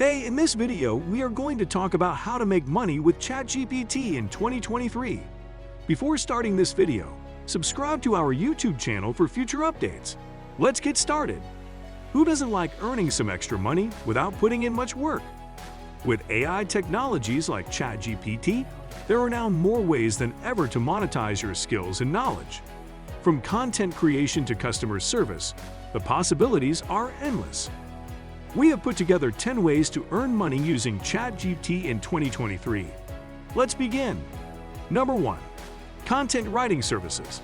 Hey, in this video, we are going to talk about how to make money with Chat GPT in 2023. Before starting this video, subscribe to our YouTube channel for future updates. Let's get started. Who doesn't like earning some extra money without putting in much work? With AI technologies like Chat GPT, there are now more ways than ever to monetize your skills and knowledge. From content creation to customer service, the possibilities are endless. We have put together 10 ways to earn money using Chat GPT in 2023. Let's begin. Number 1. Content writing services.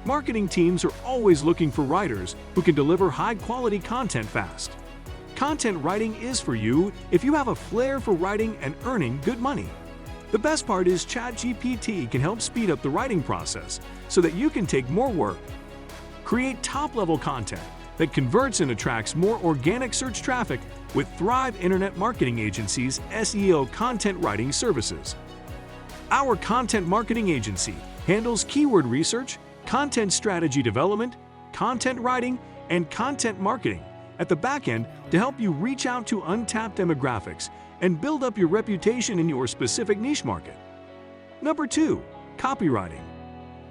Marketing teams are always looking for writers who can deliver high-quality content fast. Content writing is for you if you have a flair for writing and earning good money. The best part is Chat GPT can help speed up the writing process so that you can take more work. Create top-level content that converts and attracts more organic search traffic with Thrive Internet Marketing Agency's SEO content writing services. Our content marketing agency handles keyword research, content strategy development, content writing, and content marketing at the back end to help you reach out to untapped demographics and build up your reputation in your specific niche market. Number 2. Copywriting.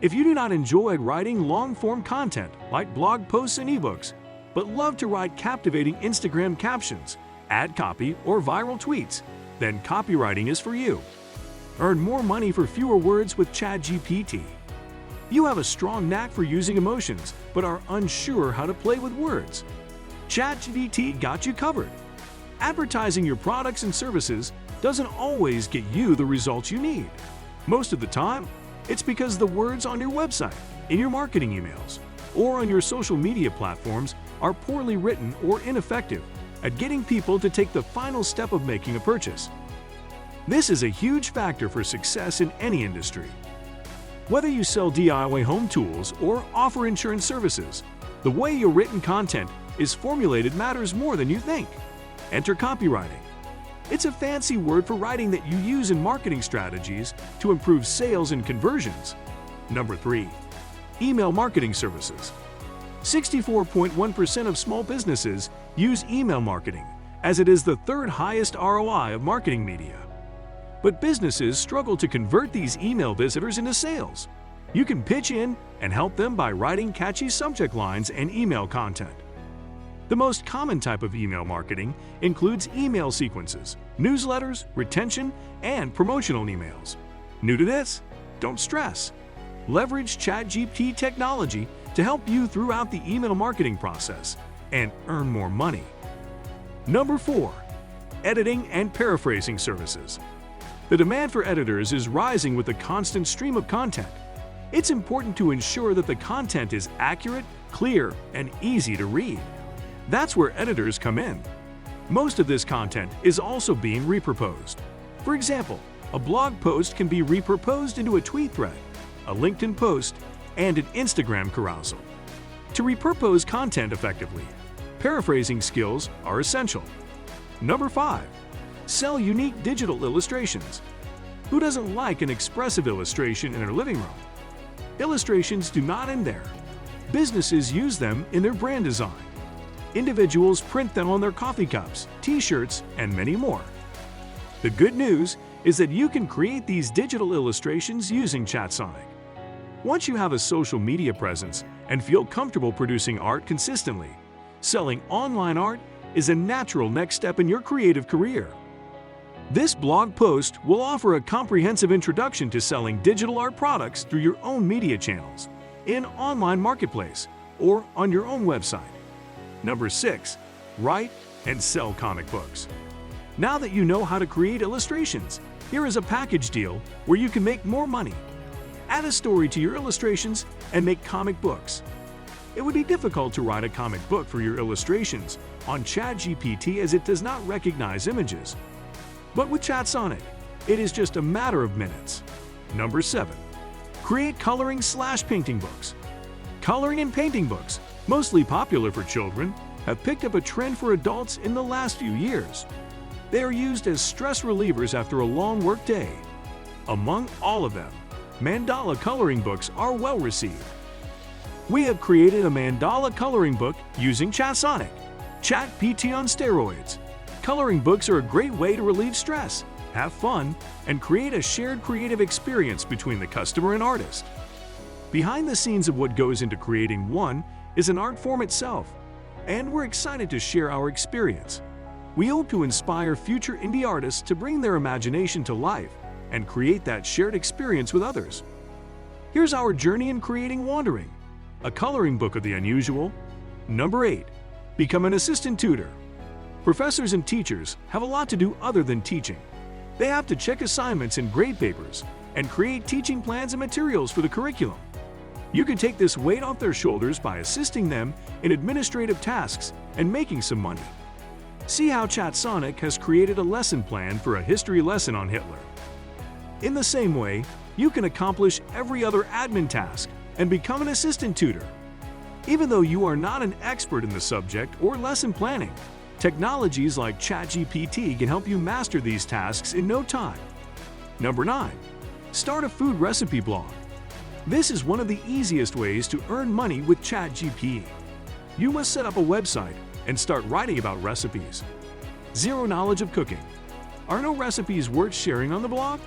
If you do not enjoy writing long-form content like blog posts and ebooks, but love to write captivating Instagram captions, ad copy, or viral tweets, then copywriting is for you. Earn more money for fewer words with Chat GPT. You have a strong knack for using emotions, but are unsure how to play with words. Chat GPT got you covered. Advertising your products and services doesn't always get you the results you need. Most of the time, it's because the words on your website, in your marketing emails, or on your social media platforms are poorly written or ineffective at getting people to take the final step of making a purchase. This is a huge factor for success in any industry. Whether you sell DIY home tools or offer insurance services, the way your written content is formulated matters more than you think. Enter copywriting. It's a fancy word for writing that you use in marketing strategies to improve sales and conversions. Number 3. Email marketing services. 64.1% of small businesses use email marketing, as it is the third highest ROI of marketing media. But businesses struggle to convert these email visitors into sales. You can pitch in and help them by writing catchy subject lines and email content. The most common type of email marketing includes email sequences, newsletters, retention, and promotional emails. New to this? Don't stress. Leverage ChatGPT technology to help you throughout the email marketing process and earn more money. Number 4. Editing and paraphrasing services. The demand for editors is rising with the constant stream of content. It's important to ensure that the content is accurate, clear, and easy to read. That's where editors come in. Most of this content is also being repurposed. For example, a blog post can be repurposed into a tweet thread, a LinkedIn post, and an Instagram carousel. To repurpose content effectively, paraphrasing skills are essential. Number 5. Sell unique digital illustrations. Who doesn't like an expressive illustration in their living room? Illustrations do not end there. Businesses use them in their brand design. Individuals print them on their coffee cups, t-shirts, and many more. The good news is that you can create these digital illustrations using ChatSonic. Once you have a social media presence and feel comfortable producing art consistently, selling online art is a natural next step in your creative career. This blog post will offer a comprehensive introduction to selling digital art products through your own media channels, in online marketplace, or on your own website. Number 6. Write and sell comic books. Now that you know how to create illustrations, here is a package deal where you can make more money. Add a story to your illustrations and make comic books. It would be difficult to write a comic book for your illustrations on ChatGPT as it does not recognize images. But with ChatSonic, it is just a matter of minutes. Number 7. Create coloring/painting books. Coloring and painting books, mostly popular for children, have picked up a trend for adults in the last few years. They are used as stress relievers after a long work day. Among all of them, mandala coloring books are well received. We have created a mandala coloring book using ChatSonic, Chat GPT on steroids. Coloring books are a great way to relieve stress, have fun, and create a shared creative experience between the customer and artist. Behind the scenes of what goes into creating one is an art form itself, and we're excited to share our experience. We hope to inspire future indie artists to bring their imagination to life and create that shared experience with others. Here's our journey in creating Wandering, a coloring book of the unusual. Number 8. Become an assistant tutor. Professors and teachers have a lot to do other than teaching. They have to check assignments and grade papers and create teaching plans and materials for the curriculum. You can take this weight off their shoulders by assisting them in administrative tasks and making some money. See how Chat has created a lesson plan for a history lesson on Hitler. In the same way, you can accomplish every other admin task and become an assistant tutor. Even though you are not an expert in the subject or lesson planning, technologies like Chat GPT can help you master these tasks in no time. Number 9. Start a food recipe blog. This is one of the easiest ways to earn money with Chat GPT. You must set up a website and start writing about recipes. Zero knowledge of cooking. Are no recipes worth sharing on the blog?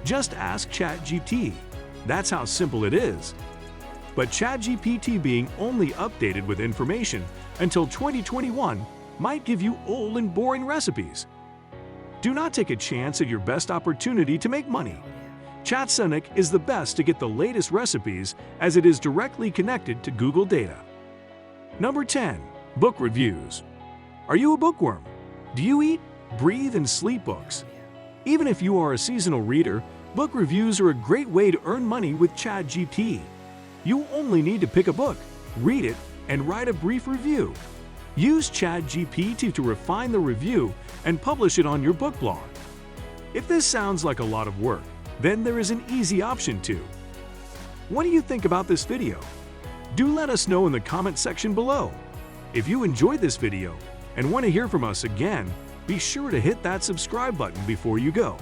Just ask Chat GPT. That's how simple it is. But Chat GPT being only updated with information until 2021 might give you old and boring recipes. Do not take a chance at your best opportunity to make money. Chat is the best to get the latest recipes as it is directly connected to Google data. Number 10. Book reviews. Are you a bookworm? Do you eat, breathe, and sleep books? Even if you are a seasonal reader, book reviews are a great way to earn money with Chat GPT. You only need to pick a book, read it, and write a brief review. Use Chat GPT to refine the review and publish it on your book blog. If this sounds like a lot of work, then there is an easy option too. What do you think about this video? Do let us know in the comment section below. If you enjoyed this video and want to hear from us again, be sure to hit that subscribe button before you go.